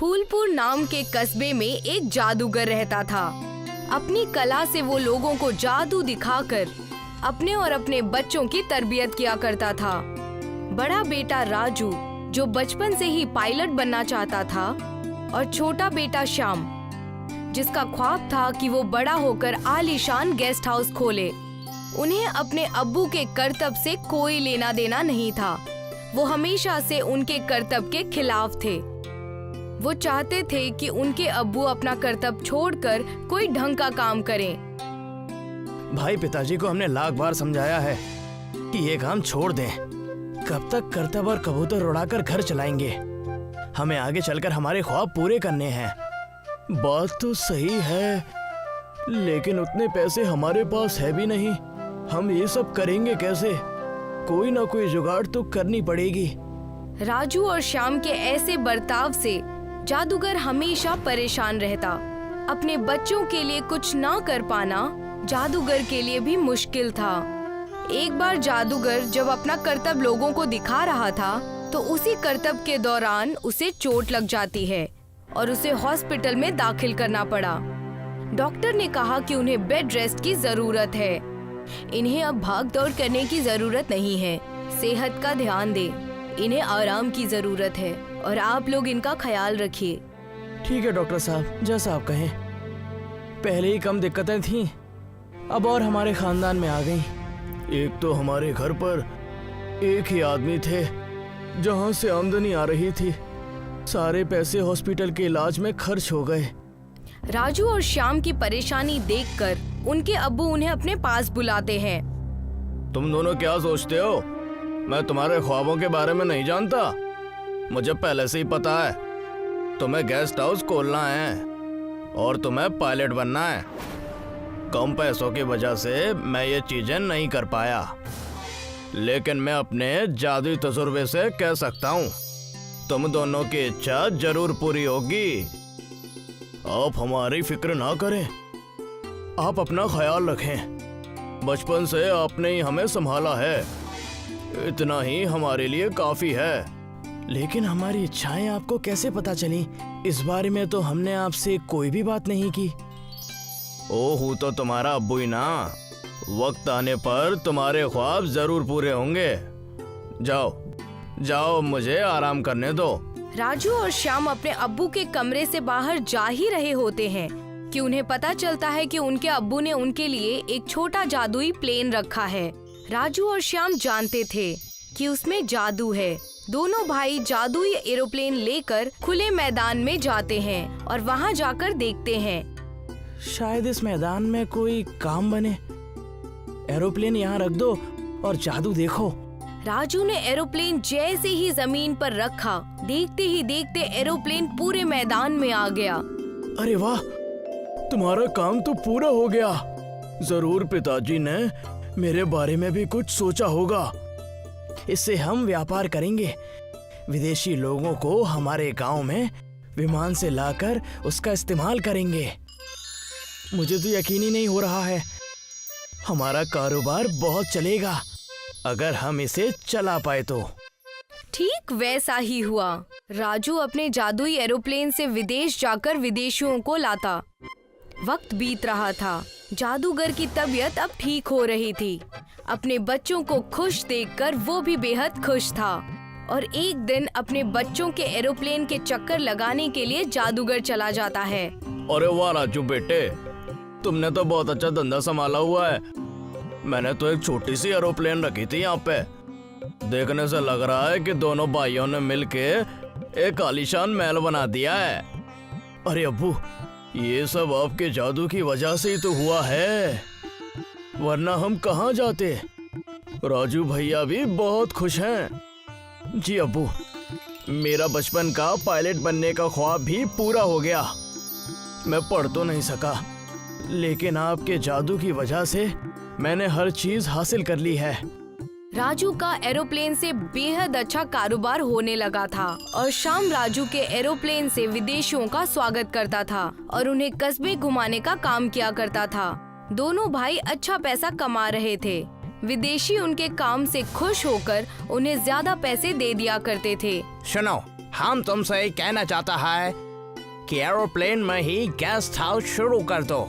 फूलपुर नाम के कस्बे में एक जादूगर रहता था। अपनी कला से वो लोगों को जादू दिखाकर अपने और अपने बच्चों की तरबियत किया करता था। बड़ा बेटा राजू जो बचपन से ही पायलट बनना चाहता था और छोटा बेटा श्याम जिसका ख्वाब था कि वो बड़ा होकर आलीशान गेस्ट हाउस खोले। उन्हें अपने अब्बू के करतब से कोई लेना देना नहीं था। वो हमेशा से उनके करतब के खिलाफ थे। वो चाहते थे कि उनके अब्बू अपना करतब छोड़कर कोई ढंग का काम करें। भाई पिताजी को हमने लाख बार समझाया है कि ये काम छोड़ दें। कब तक करतब और कबूतर उड़ाकर घर चलाएंगे? हमें आगे चलकर हमारे ख्वाब पूरे करने हैं। बात तो सही है, लेकिन उतने पैसे हमारे पास है भी नहीं। हम ये सब करेंगे कैसे? कोई ना कोई जुगाड़ तो करनी पड़ेगी। राजू और श्याम के ऐसे बर्ताव से जादूगर हमेशा परेशान रहता। अपने बच्चों के लिए कुछ ना कर पाना जादूगर के लिए भी मुश्किल था। एक बार जादूगर जब अपना करतब लोगों को दिखा रहा था तो उसी करतब के दौरान उसे चोट लग जाती है और उसे हॉस्पिटल में दाखिल करना पड़ा। डॉक्टर ने कहा कि उन्हें बेड रेस्ट की जरूरत है। इन्हें अब भाग दौड़ करने की जरूरत नहीं है। सेहत का ध्यान दे। इन्हें आराम की जरूरत है और आप लोग इनका ख्याल रखिए। ठीक है डॉक्टर साहब, जैसा आप कहें। पहले ही कम दिक्कतें थीं, अब और हमारे खानदान में आ गई। एक तो हमारे घर पर एक ही आदमी थे जहां से आमदनी आ रही थी। सारे पैसे हॉस्पिटल के इलाज में खर्च हो गए। राजू और श्याम की परेशानी देखकर उनके अब्बू उन्हें अपने पास बुलाते हैं। तुम दोनों क्या सोचते हो? मैं तुम्हारे ख्वाबों के बारे में नहीं जानता। मुझे पहले से ही पता है तुम्हें गेस्ट हाउस खोलना है और तुम्हें पायलट बनना है। कम पैसों की वजह से मैं ये चीजें नहीं कर पाया, लेकिन मैं अपने जादुई तजुर्बे से कह सकता हूँ तुम दोनों की इच्छा जरूर पूरी होगी। आप हमारी फिक्र ना करें, आप अपना ख्याल रखें। बचपन से आपने ही हमें संभाला है, इतना ही हमारे लिए काफी है। लेकिन हमारी इच्छाएं आपको कैसे पता चली? इस बारे में तो हमने आपसे कोई भी बात नहीं की। ओह, तो तुम्हारा अब्बू ही ना। वक्त आने पर तुम्हारे ख्वाब जरूर पूरे होंगे। जाओ जाओ, मुझे आराम करने दो। राजू और श्याम अपने अब्बू के कमरे से बाहर जा ही रहे होते हैं कि उन्हें पता चलता है कि उनके अब्बू ने उनके लिए एक छोटा जादुई प्लेन रखा है। राजू और श्याम जानते थे कि उसमें जादू है। दोनों भाई जादुई एरोप्लेन लेकर खुले मैदान में जाते हैं और वहां जाकर देखते हैं। शायद इस मैदान में कोई काम बने। एरोप्लेन यहाँ रख दो और जादू देखो। राजू ने एरोप्लेन जैसे ही जमीन पर रखा, देखते ही देखते एरोप्लेन पूरे मैदान में आ गया। अरे वाह, तुम्हारा काम तो पूरा हो गया। जरूर पिताजी ने मेरे बारे में भी कुछ सोचा होगा। इससे हम व्यापार करेंगे। विदेशी लोगों को हमारे गांव में विमान से लाकर उसका इस्तेमाल करेंगे। मुझे तो यकीन ही नहीं हो रहा है। हमारा कारोबार बहुत चलेगा अगर हम इसे चला पाए तो। ठीक वैसा ही हुआ। राजू अपने जादुई एरोप्लेन से विदेश जाकर विदेशियों को लाता। वक्त बीत रहा था। जादूगर की तबीयत अब ठीक हो रही थी। अपने बच्चों को खुश देखकर वो भी बेहद खुश था और एक दिन अपने बच्चों के एरोप्लेन के चक्कर लगाने के लिए जादूगर चला जाता है। अरे वाह राजू बेटे, तुमने तो बहुत अच्छा धंधा संभाला हुआ है। मैंने तो एक छोटी सी एरोप्लेन रखी थी यहाँ पे। देखने से लग रहा है कि दोनों भाइयों ने मिलके एक आलीशान महल बना दिया है। अरे अब्बू, ये सब आपके जादू की वजह से ही तो हुआ है, वरना हम कहाँ जाते। राजू भैया भी बहुत खुश हैं। जी अब्बू, मेरा बचपन का पायलट बनने का ख्वाब भी पूरा हो गया। मैं पढ़ तो नहीं सका, लेकिन आपके जादू की वजह से मैंने हर चीज हासिल कर ली है। राजू का एरोप्लेन से बेहद अच्छा कारोबार होने लगा था और शाम राजू के एरोप्लेन से विदेशियों का स्वागत करता था और उन्हें कस्बे घुमाने का काम किया करता था। दोनों भाई अच्छा पैसा कमा रहे थे। विदेशी उनके काम से खुश होकर उन्हें ज्यादा पैसे दे दिया करते थे। सुनो, हम तुमसे कहना चाहता है कि एरोप्लेन में ही गेस्ट हाउस शुरू कर दो।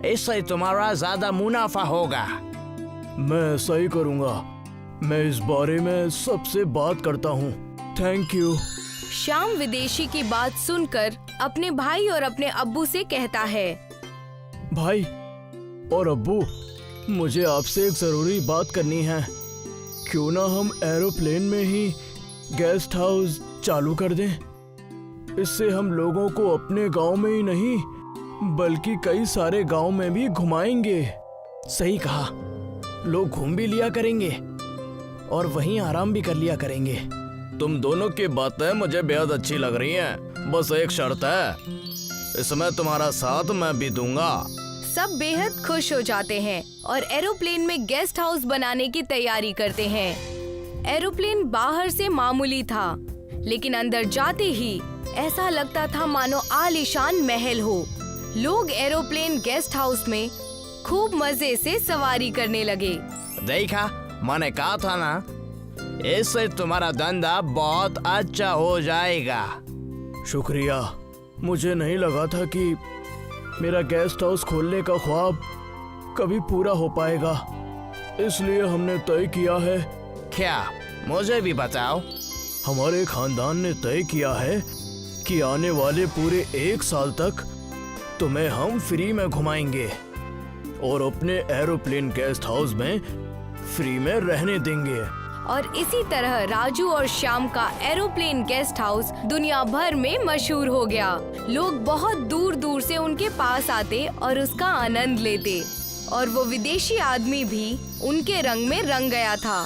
इससे तुम्हारा ज्यादा मुनाफा होगा। मैं ऐसा ही करूँगा। मैं इस बारे में सबसे बात करता हूँ। Thank you. श्याम विदेशी की बात सुनकर अपने भाई और अपने अब्बू से कहता है, भाई और अब्बू, मुझे आपसे एक जरूरी बात करनी है। क्यों ना हम एरोप्लेन में ही गेस्ट हाउस चालू कर दें। इससे हम लोगों को अपने गांव में ही नहीं बल्कि कई सारे गांव में भी घुमाएंगे। सही कहा, लोग घूम भी लिया करेंगे और वहीं आराम भी कर लिया करेंगे। तुम दोनों की बातें मुझे बेहद अच्छी लग रही हैं। बस एक शर्त है, इसमें तुम्हारा साथ मैं भी दूंगा। सब बेहद खुश हो जाते हैं और एरोप्लेन में गेस्ट हाउस बनाने की तैयारी करते हैं। एरोप्लेन बाहर से मामूली था, लेकिन अंदर जाते ही ऐसा लगता था मानो आलीशान महल हो। लोग एरोप्लेन गेस्ट हाउस में खूब मजे से सवारी करने लगे। देखा, मैंने कहा था ना, इससे तुम्हारा धंधा बहुत अच्छा हो जाएगा। शुक्रिया। मुझे नहीं लगा था कि मेरा गेस्ट हाउस खोलने का ख्वाब कभी पूरा हो पाएगा, इसलिए हमने तय किया है। क्या? मुझे भी बताओ। हमारे खानदान ने तय किया है कि आने वाले पूरे 1 साल तक तुम्हें हम फ्री में घुमाएंगे और अपने एरोप्लेन गेस्ट हाउस में फ्री में रहने देंगे। और इसी तरह राजू और श्याम का एरोप्लेन गेस्ट हाउस दुनिया भर में मशहूर हो गया। लोग बहुत दूर दूर से उनके पास आते और उसका आनंद लेते, और वो विदेशी आदमी भी उनके रंग में रंग गया था।